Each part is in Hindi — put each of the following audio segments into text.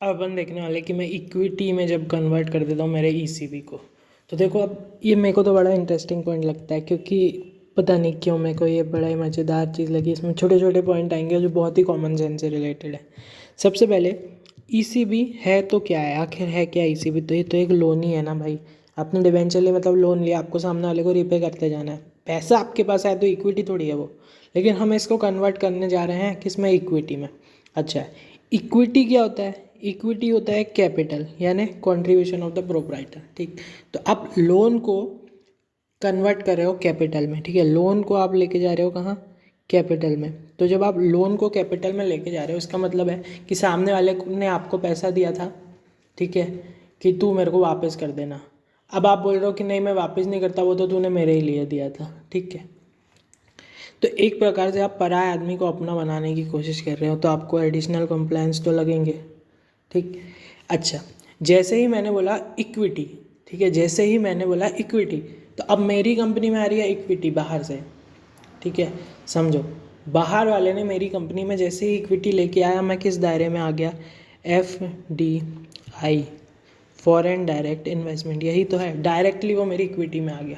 अब अपन देखने वाले कि मैं इक्विटी में जब कन्वर्ट कर देता हूँ मेरे ईसीबी को, तो देखो अब ये मेरे को तो बड़ा इंटरेस्टिंग पॉइंट लगता है, क्योंकि पता नहीं क्यों मेरे को ये बड़ा ही मज़ेदार चीज़ लगी। इसमें छोटे छोटे पॉइंट आएंगे जो बहुत ही कॉमन सेंस से रिलेटेड है। सबसे पहले ईसीबी है तो क्या है, आखिर है क्या ईसीबी? तो ये तो एक लोन ही है ना भाई। आपने डिवेंचरली मतलब लोन लिया, आपको सामने वाले को रीपे करते जाना है, पैसा आपके पास आया तो इक्विटी थोड़ी है वो। लेकिन हम इसको कन्वर्ट करने जा रहे हैं किस में, इक्विटी में। अच्छा, इक्विटी क्या होता है? इक्विटी होता है कैपिटल, यानी कॉन्ट्रीब्यूशन ऑफ द प्रोप्राइटर। ठीक, तो आप लोन को कन्वर्ट कर रहे हो कैपिटल में। ठीक है, लोन को आप लेके जा रहे हो कहाँ, कैपिटल में। तो जब आप लोन को कैपिटल में लेके जा रहे हो, इसका मतलब है कि सामने वाले ने आपको पैसा दिया था, ठीक है, कि तू मेरे को वापस कर देना। अब आप बोल रहे हो कि नहीं मैं वापस नहीं करता, वो तो तूने मेरे ही लिए दिया था। ठीक है, तो एक प्रकार से आप पराये आदमी को अपना बनाने की कोशिश कर रहे हो, तो आपको एडिशनल कंप्लायंस तो लगेंगे। ठीक, अच्छा, जैसे ही मैंने बोला इक्विटी, ठीक है, जैसे ही मैंने बोला इक्विटी, तो अब मेरी कंपनी में आ रही है इक्विटी बाहर से। ठीक है, समझो, बाहर वाले ने मेरी कंपनी में जैसे ही इक्विटी लेके आया, मैं किस दायरे में आ गया, FDI, फॉरेन डायरेक्ट इन्वेस्टमेंट। यही तो है, डायरेक्टली वो मेरी इक्विटी में आ गया।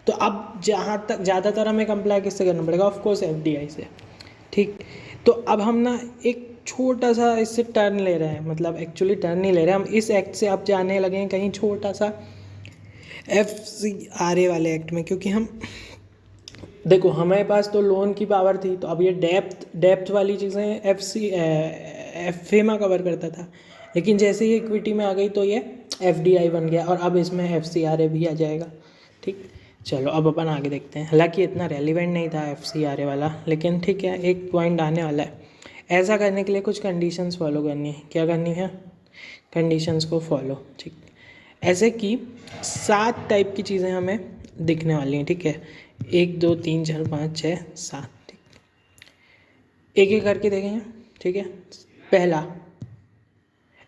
तो अब जहाँ तक ज़्यादातर हमें कंप्लाई किससे करना पड़ेगा, ऑफकोर्स FDI से। ठीक, तो अब हम ना एक छोटा सा इससे टर्न ले रहे हैं, मतलब एक्चुअली टर्न नहीं ले रहे हैं, हम इस एक्ट से अब जाने लगे हैं कहीं छोटा सा FCRA वाले एक्ट में। क्योंकि हम देखो, हमारे पास तो लोन की पावर थी, तो अब ये डेप्थ वाली चीज़ें FEMA कवर करता था। लेकिन जैसे ही इक्विटी में आ गई तो ये FDI बन गया, और अब इसमें FCRA भी आ जाएगा। ठीक, चलो अब अपन आगे देखते हैं। हालांकि इतना रेलिवेंट नहीं था FCRA वाला, लेकिन ठीक है, एक पॉइंट आने वाला है। ऐसा करने के लिए कुछ कंडीशंस फॉलो करनी है। क्या करनी है? कंडीशंस को फॉलो। ठीक, ऐसे कि 7 टाइप की चीज़ें हमें दिखने वाली हैं। ठीक है, 1 2 3 4 5 6 7। ठीक, एक एक करके देखेंगे। ठीक है, पहला,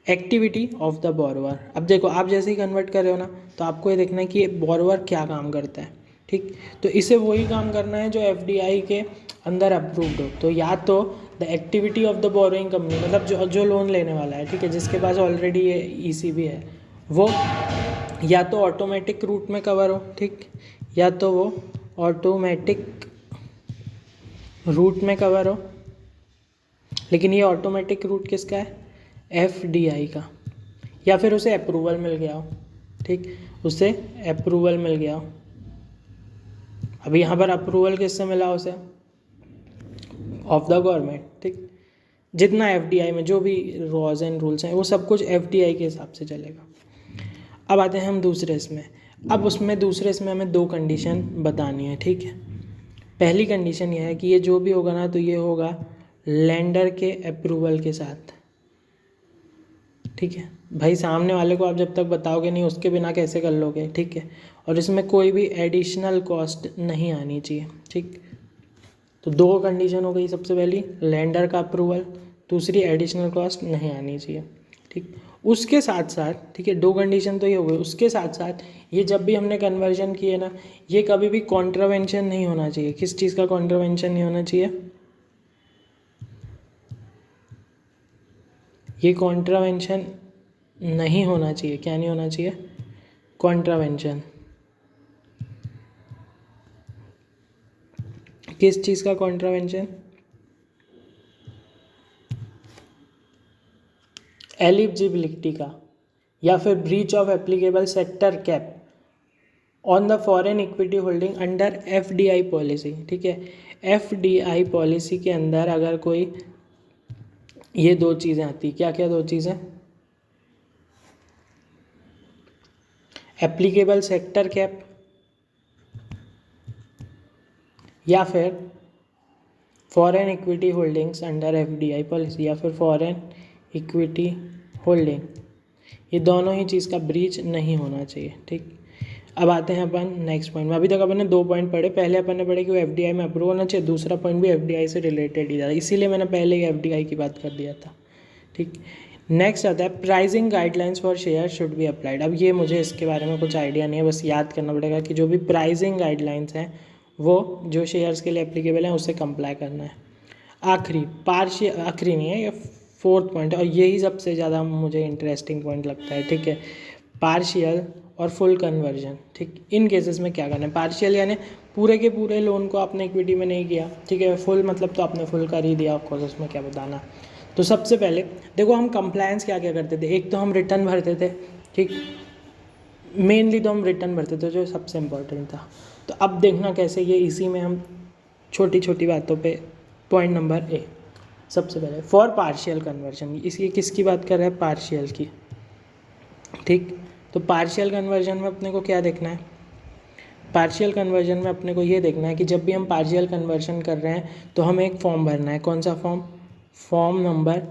एक्टिविटी ऑफ द बोरोवर। अब देखो, आप जैसे ही कन्वर्ट कर रहे हो ना, तो आपको ये देखना है कि बोरोवर क्या काम करता है। ठीक, तो इसे वही काम करना है जो FDI के अंदर अप्रूव्ड हो। तो या तो the activity of the borrowing company, मतलब जो लोन लेने वाला है, ठीक है, जिसके पास ऑलरेडी ये ECB है, वो या तो ऑटोमेटिक रूट में कवर हो। ठीक, या तो वो ऑटोमेटिक रूट में कवर हो। लेकिन ये ऑटोमेटिक रूट किसका है? FDI का। या फिर उसे अप्रूवल मिल गया हो। ठीक, उसे अप्रूवल मिल गया हो। अब यहाँ पर अप्रूवल किससे मिला उसे? Of the government. ठीक, जितना FDI में जो भी लॉज एंड रूल्स हैं, वो सब कुछ FDI के हिसाब से चलेगा। अब आते हैं हम दूसरे इसमें। अब उसमें दूसरे इसमें हमें 2 कंडीशन बतानी है। ठीक है, पहली कंडीशन ये है कि ये जो भी होगा ना, तो ये होगा लेंडर के अप्रूवल के साथ। ठीक है भाई, सामने वाले को आप जब तक बताओगे नहीं, उसके बिना कैसे कर लोगे? ठीक है, और इसमें कोई भी एडिशनल कॉस्ट नहीं आनी चाहिए। ठीक, तो 2 कंडीशन हो गई। सबसे पहली लेंडर का अप्रूवल, दूसरी एडिशनल कॉस्ट नहीं आनी चाहिए। ठीक, उसके साथ साथ, ठीक है, 2 कंडीशन तो ये हो गई। उसके साथ साथ ये जब भी हमने कन्वर्जन किए ना, ये कभी भी कॉन्ट्रावेंशन नहीं होना चाहिए। किस चीज़ का कॉन्ट्रावेंशन नहीं होना चाहिए? ये कॉन्ट्रावेंशन नहीं होना चाहिए। क्या नहीं होना चाहिए? कॉन्ट्रावेंशन। किस चीज़ का कॉन्ट्रावेंशन? एलिजिबिलिटी का, या फिर breach of applicable sector cap on the foreign equity holding under FDI policy. ठीक है, FDI पॉलिसी के अंदर अगर कोई ये 2 चीज़ें आती, क्या क्या 2 चीज़ें? एप्लीकेबल सेक्टर कैप, या फिर foreign equity holdings under FDI policy, या फिर फॉरेन इक्विटी होल्डिंग। ये दोनों ही चीज़ का ब्रीच नहीं होना चाहिए। ठीक, अब आते हैं अपन नेक्स्ट पॉइंट में। अभी तक अपन ने 2 पॉइंट पढ़े। पहले अपन ने पढ़े कि वो FDI में अप्रूव होना चाहिए, दूसरा पॉइंट भी FDI से रिलेटेड ही था, इसीलिए मैंने पहले ही FDI की बात कर दिया था। ठीक, नेक्स्ट आता है pricing guidelines for share should be applied. अब ये मुझे इसके बारे में कुछ आइडिया नहीं है, बस याद करना पड़ेगा कि जो भी प्राइसिंग गाइडलाइंस हैं वो जो शेयर्स के लिए एप्लीकेबल हैं उससे कंप्लाई करना है। आखिरी नहीं है ये, फोर्थ पॉइंट है और यही सबसे ज़्यादा मुझे इंटरेस्टिंग पॉइंट लगता है, ठीक है। पार्शियल और फुल कन्वर्जन, ठीक। इन केसेस में क्या करना है, पार्शियल यानी पूरे के पूरे लोन को आपने इक्विटी में नहीं किया, ठीक है। फुल मतलब तो आपने फुल कर ही दिया, ऑफकोर्स उसमें क्या बताना। तो सबसे पहले देखो हम कंप्लायंस क्या क्या करते थे, एक तो हम रिटर्न भरते थे, ठीक। मेनली तो हम रिटर्न भरते थे जो सबसे इम्पोर्टेंट था। तो अब देखना कैसे, ये इसी में हम छोटी छोटी बातों पे। पॉइंट नंबर ए, सबसे पहले फॉर पार्शियल कन्वर्जन, इसकी किसकी बात कर रहे हैं, पार्शियल की, ठीक। तो पार्शियल कन्वर्जन में अपने को क्या देखना है, पार्शियल कन्वर्जन में अपने को ये देखना है कि जब भी हम पार्शियल कन्वर्जन कर रहे हैं तो हमें एक फॉर्म भरना है। कौन सा फॉर्म, फॉर्म नंबर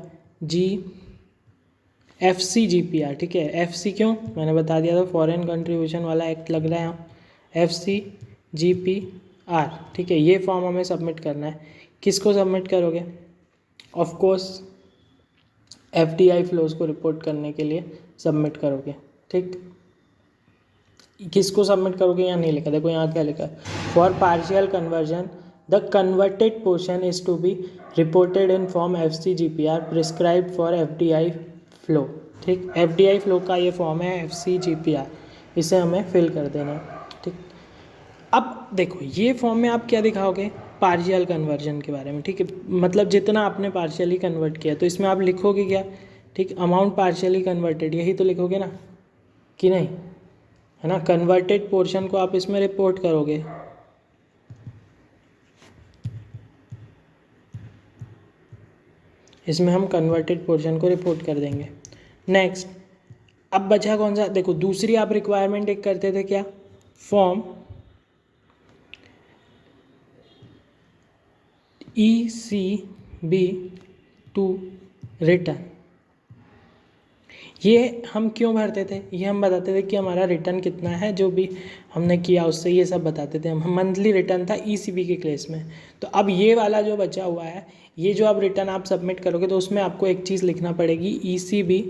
FCGPR, ठीक है। FC क्यों, मैंने बता दिया था, फॉरेन कंट्रीब्यूशन वाला एक्ट लग रहा है यहाँ, FCGPR, ठीक है। ये फॉर्म हमें सबमिट करना है। किसको सबमिट करोगे, ऑफ कोर्स FDI फ्लोज को रिपोर्ट करने के लिए सबमिट करोगे, ठीक। किसको सबमिट करोगे यहाँ नहीं लिखा, देखो यहाँ क्या लिखा है, for partial conversion the converted portion is to be reported in form FCGPR prescribed for FDI flow, ठीक। FDI फ्लो का ये फॉर्म है FCGPR, इसे हमें फिल कर देना है, ठीक। अब देखो ये फॉर्म में आप क्या दिखाओगे, पार्शियल कन्वर्जन के बारे में, ठीक है। मतलब जितना आपने पार्शियली कन्वर्ट किया, तो इसमें आप लिखोगे क्या, ठीक, अमाउंट पार्शियली कन्वर्टेड, यही तो लिखोगे ना, कि नहीं, है ना। कन्वर्टेड पोर्शन को आप इसमें रिपोर्ट करोगे, इसमें हम कन्वर्टेड पोर्शन को रिपोर्ट कर देंगे। नेक्स्ट, अब बचा कौन सा, देखो दूसरी आप रिक्वायरमेंट एक करते थे क्या, फॉर्म ECB2 रिटर्न। ये हम क्यों भरते थे, ये हम बताते थे कि हमारा रिटर्न कितना है, जो भी हमने किया उससे ये सब बताते थे हम। मंथली रिटर्न था ECB के केस में। तो अब ये वाला जो बचा हुआ है, ये जो अब रिटर्न आप सबमिट करोगे तो उसमें आपको एक चीज़ लिखना पड़ेगी, ECB,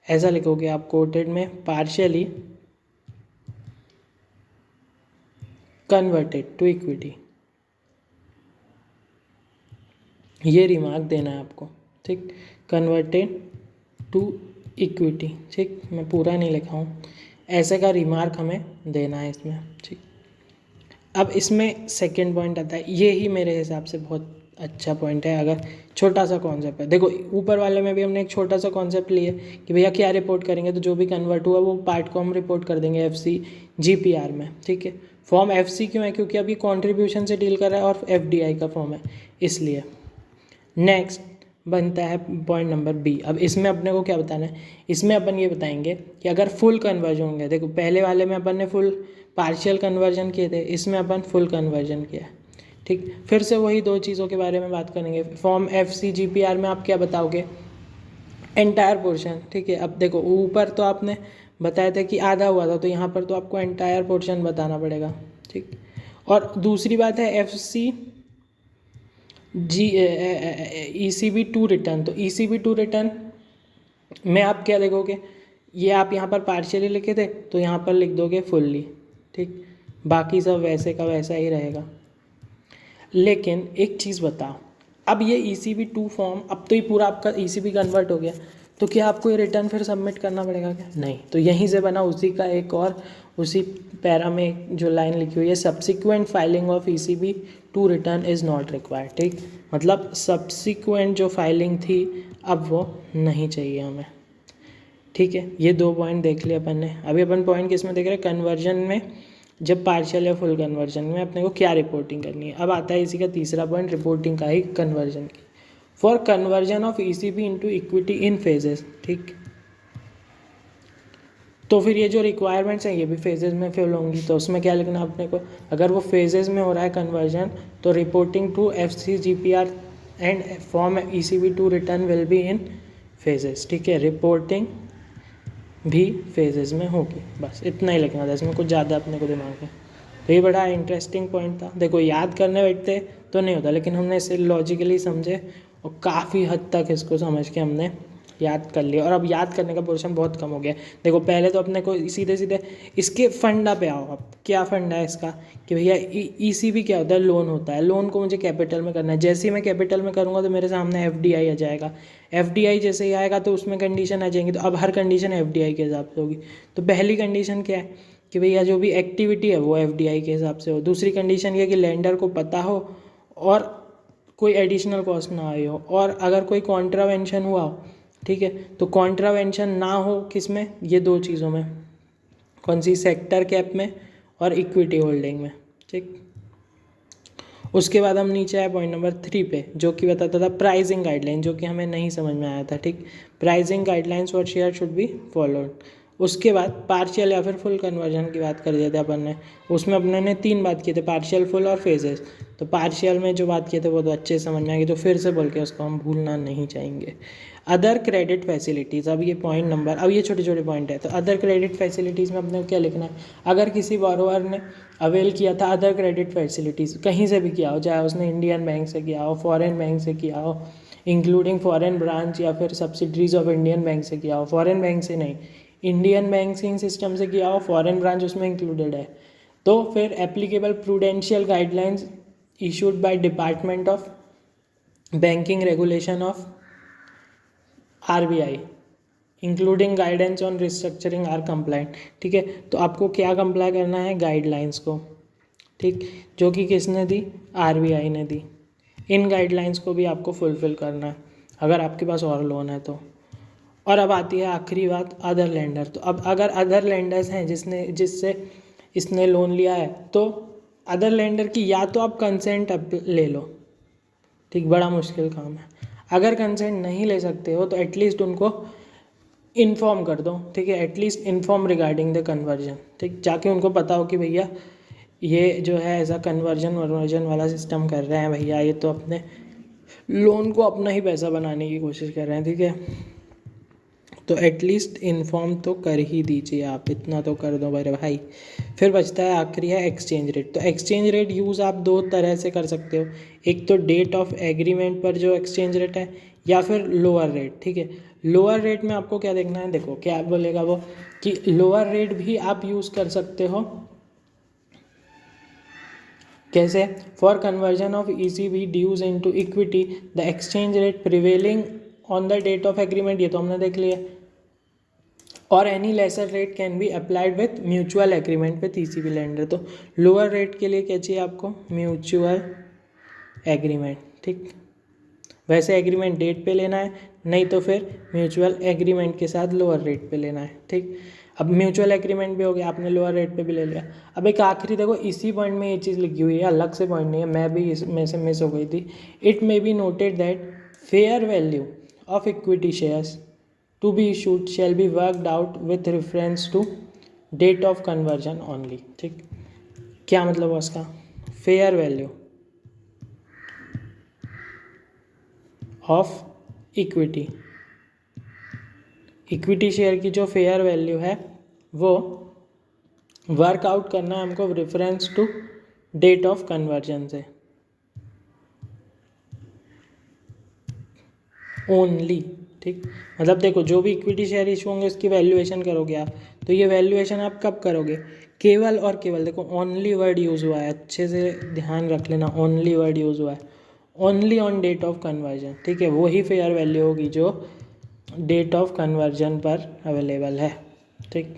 ऐसा लिखोगे आप कोटेड में, पार्शियली कन्वर्टेड टू इक्विटी, ये रिमार्क देना है आपको, ठीक। कन्वर्टेड टू इक्विटी, ठीक, मैं पूरा नहीं लिखा हूँ, ऐसे का रिमार्क हमें देना है इसमें, ठीक। अब इसमें सेकंड पॉइंट आता है, ये ही मेरे हिसाब से बहुत अच्छा पॉइंट है। अगर छोटा सा कॉन्सेप्ट है, देखो ऊपर वाले में भी हमने एक छोटा सा कॉन्सेप्ट लिए कि भैया क्या रिपोर्ट करेंगे, तो जो भी कन्वर्ट हुआ वो पार्ट को हम रिपोर्ट कर देंगे FCGPR में, ठीक है। फॉर्म FC क्यों है, क्योंकि अभी कॉन्ट्रीब्यूशन से डील कर रहा है और FDI का फॉर्म है, इसलिए। नेक्स्ट बनता है पॉइंट नंबर B। अब इसमें अपने को क्या बताना है, इसमें अपन ये बताएंगे कि अगर फुल कन्वर्जन होंगे, देखो पहले वाले में अपन ने फुल पार्शियल कन्वर्जन किए थे, इसमें अपन फुल कन्वर्जन किया, ठीक। फिर से वही दो चीज़ों के बारे में बात करेंगे। फॉर्म FCGPR में आप क्या बताओगे, एंटायर पोर्शन, ठीक है। अब देखो ऊपर तो आपने बताया था कि आधा हुआ था, तो यहाँ पर तो आपको एंटायर पोर्शन बताना पड़ेगा, ठीक। और दूसरी बात है ECB2 रिटर्न, तो ECB2 रिटर्न में आप क्या लिखोगे, ये आप यहाँ पर पार्शियली लिखे थे तो यहाँ पर लिख दोगे फुल्ली, ठीक। बाकी सब वैसे का वैसा ही रहेगा। लेकिन एक चीज़ बताओ, अब ये ECB2 फॉर्म, अब तो ये पूरा आपका ECB कन्वर्ट हो गया, तो क्या आपको ये रिटर्न फिर सबमिट करना पड़ेगा क्या, नहीं। तो यहीं से बना उसी का एक और, उसी पैरा में जो लाइन लिखी हुई है, subsequent filing of ECB2 return is not required, ठीक। मतलब सब्सिक्वेंट जो फाइलिंग थी अब वो नहीं चाहिए हमें, ठीक है। ये दो पॉइंट देख लिए अपन ने। अभी अपन पॉइंट किस में देख रहे हैं, कन्वर्जन में, जब पार्शियल या फुल कन्वर्जन में अपने को क्या रिपोर्टिंग करनी है। अब आता है इसी का तीसरा पॉइंट, रिपोर्टिंग का ही कन्वर्जन की, for conversion of ECB into equity in phases, ठीक। तो फिर ये जो रिक्वायरमेंट्स हैं ये भी फेजेस में फिल होंगी, तो उसमें क्या लिखना अपने को, अगर वो फेजेस में हो रहा है कन्वर्जन, तो reporting to FCGPR and form ECB2 return will be in phases, ठीक है। रिपोर्टिंग भी फेजेस में होगी, बस इतना ही लिखना था, इसमें कुछ ज़्यादा अपने को दिमाग में। तो ये बड़ा इंटरेस्टिंग पॉइंट था। देखो याद करने बैठते तो नहीं होता, लेकिन हमने इसे लॉजिकली समझे और काफ़ी हद तक इसको समझ के हमने याद कर लिया। और अब याद करने का पोर्शन बहुत कम हो गया। देखो पहले तो अपने को सीधे सीधे इसके फंडा पे आओ। अब क्या फंडा है इसका कि भैया ECB क्या होता है, लोन होता है। लोन को मुझे कैपिटल में करना है। जैसे ही मैं कैपिटल में करूँगा तो मेरे सामने FDI आ जाएगा। FDI जैसे ही आएगा तो उसमें कंडीशन आ जाएंगी, तो अब हर कंडीशन FDI के हिसाब से होगी। तो पहली कंडीशन क्या है कि भैया जो भी एक्टिविटी है वो FDI के हिसाब से हो। दूसरी कंडीशन ये कि लेंडर को पता हो और कोई एडिशनल कॉस्ट ना आई हो, और अगर कोई कॉन्ट्रावेंशन हुआ हो, ठीक है, तो कॉन्ट्रावेंशन ना हो किसमें, ये दो चीज़ों में, कौन सी, सेक्टर कैप में और इक्विटी होल्डिंग में, ठीक। उसके बाद हम नीचे आए पॉइंट नंबर 3 पे, जो कि बताता था प्राइसिंग गाइडलाइन, जो कि हमें नहीं समझ में आया था, ठीक। Pricing guidelines for share should be followed. उसके बाद पार्शियल या फिर फुल कन्वर्जन की बात कर दिए थे अपन ने। उसमें अपने ने 3 बात किए थे, पार्शियल, फुल और फेजेस। तो पार्शियल में जो बात किए थे वो तो अच्छे से समझ में आएगी, तो फिर से बोल के उसको हम भूलना नहीं चाहेंगे। अदर क्रेडिट फैसिलिटीज़, अब ये पॉइंट नंबर, अब ये छोटे छोटे पॉइंट है। तो अदर क्रेडिट फैसिलिटीज़ में अपने को क्या लिखना है, अगर किसी बोरोवर ने अवेल किया था अदर क्रेडिट फैसिलिटीज़, कहीं से भी किया हो, चाहे उसने इंडियन बैंक से किया हो, फॉरेन बैंक से किया हो, इंक्लूडिंग फॉरेन ब्रांच या फिर सब्सिडरीज ऑफ इंडियन बैंक से किया हो, फॉरेन बैंक से नहीं, इंडियन बैंकिंग सिस्टम से किया हो, फॉरेन ब्रांच उसमें इंक्लूडेड है, तो फिर applicable prudential guidelines issued by department of banking regulation of RBI including guidance on restructuring are compliant, ठीक है। तो आपको क्या कंप्लाई करना है, गाइडलाइंस को, ठीक, जो कि किसने दी, RBI ने दी। इन गाइडलाइंस को भी आपको फुलफिल करना है अगर आपके पास और लोन है तो। और अब आती है आखिरी बात, अदर लेंडर। तो अब अगर अदर लेंडर्स हैं जिससे इसने लोन लिया है, तो अदर लेंडर की या तो आप कंसेंट ले लो, ठीक, बड़ा मुश्किल काम है। अगर कंसेंट नहीं ले सकते हो तो एटलीस्ट उनको इन्फॉर्म कर दो, ठीक है, at least inform regarding the conversion, ठीक, जाके उनको पता हो कि भैया ये जो है ऐसा कन्वर्जन वाला सिस्टम कर रहे हैं भैया, ये तो अपने लोन को अपना ही पैसा बनाने की कोशिश कर रहे हैं, ठीक है। तो एटलीस्ट इन्फॉर्म तो कर ही दीजिए आप, इतना तो कर दो मेरे भाई। फिर बचता है आखिरी है एक्सचेंज रेट। तो एक्सचेंज रेट यूज़ आप दो तरह से कर सकते हो, एक तो डेट ऑफ एग्रीमेंट पर जो एक्सचेंज रेट है, या फिर लोअर रेट, ठीक है। लोअर रेट में आपको क्या देखना है, देखो क्या बोलेगा वो कि लोअर रेट भी आप यूज़ कर सकते हो, कैसे, for conversion of ECB dues into equity the exchange rate prevailing on the date of agreement, ये तो हमने देख लिया, और any lesser rate can be applied with mutual agreement with ECB lender. तो लोअर रेट के लिए क्या चाहिए आपको, म्यूचुअल एग्रीमेंट, ठीक। वैसे एग्रीमेंट डेट पे लेना है, नहीं तो फिर म्यूचुअल एग्रीमेंट के साथ लोअर रेट पे लेना है, ठीक। अब म्यूचुअल एग्रीमेंट भी हो गया, आपने लोअर रेट पे भी ले लिया। अब एक आखिरी देखो, इसी पॉइंट में ये चीज़ लिखी हुई है, अलग से पॉइंट नहीं है, मैं भी इसमें से मिस हो गई थी। It may be noted that fair value of equity shares to be issued shall be worked out with reference to date of conversion only, ठीक। क्या मतलब है उसका, fair value of equity, equity share की जो फेयर वैल्यू है वो वर्कआउट करना है हमको reference to date of conversion से ओनली, ठीक। मतलब देखो, जो भी इक्विटी शेयर इशू होंगे उसकी वैल्यूएशन करोगे आप, तो ये वैल्यूएशन आप कब करोगे, केवल और केवल, देखो ओनली वर्ड यूज़ हुआ है, अच्छे से ध्यान रख लेना, ओनली वर्ड यूज़ हुआ है, only on date of conversion, ठीक है। वही फेयर वैल्यू होगी जो डेट ऑफ कन्वर्जन पर अवेलेबल है, ठीक।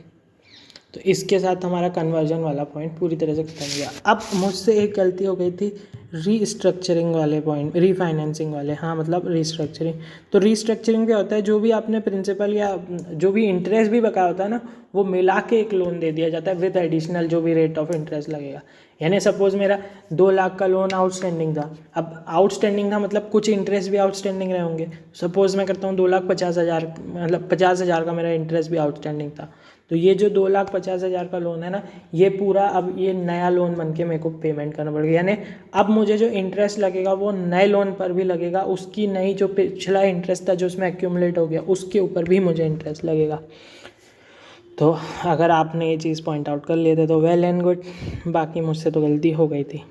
तो इसके साथ हमारा कन्वर्जन वाला पॉइंट पूरी तरह से खत्म हो गया। अब मुझसे एक गलती हो गई थी रीस्ट्रक्चरिंग वाले पॉइंट, रीफाइनेंसिंग वाले, हाँ मतलब रीस्ट्रक्चरिंग। तो रीस्ट्रक्चरिंग क्या होता है, जो भी आपने प्रिंसिपल या जो भी इंटरेस्ट भी बकाया होता है ना, वो मिला के एक लोन दे दिया जाता है विद एडिशनल जो भी रेट ऑफ इंटरेस्ट लगेगा। यानी सपोज मेरा 2 लाख का लोन आउटस्टैंडिंग था, अब आउटस्टैंडिंग था मतलब कुछ इंटरेस्ट भी आउटस्टैंडिंग रहे होंगे। सपोज मैं करता हूँ 2,50,000, मतलब 50,000 का मेरा इंटरेस्ट भी आउटस्टैंडिंग था, तो ये जो 2,50,000 का लोन है ना, ये पूरा अब ये नया लोन बन के मेरे को पेमेंट करना पड़ेगा। यानी अब मुझे जो इंटरेस्ट लगेगा वो नए लोन पर भी लगेगा, उसकी नई जो पिछला इंटरेस्ट था जो उसमें एक्यूमुलेट हो गया उसके ऊपर भी मुझे इंटरेस्ट लगेगा। तो अगर आपने ये चीज़ पॉइंट आउट कर लिए थे तो वेल एंड गुड, बाकी मुझसे तो गलती हो गई थी।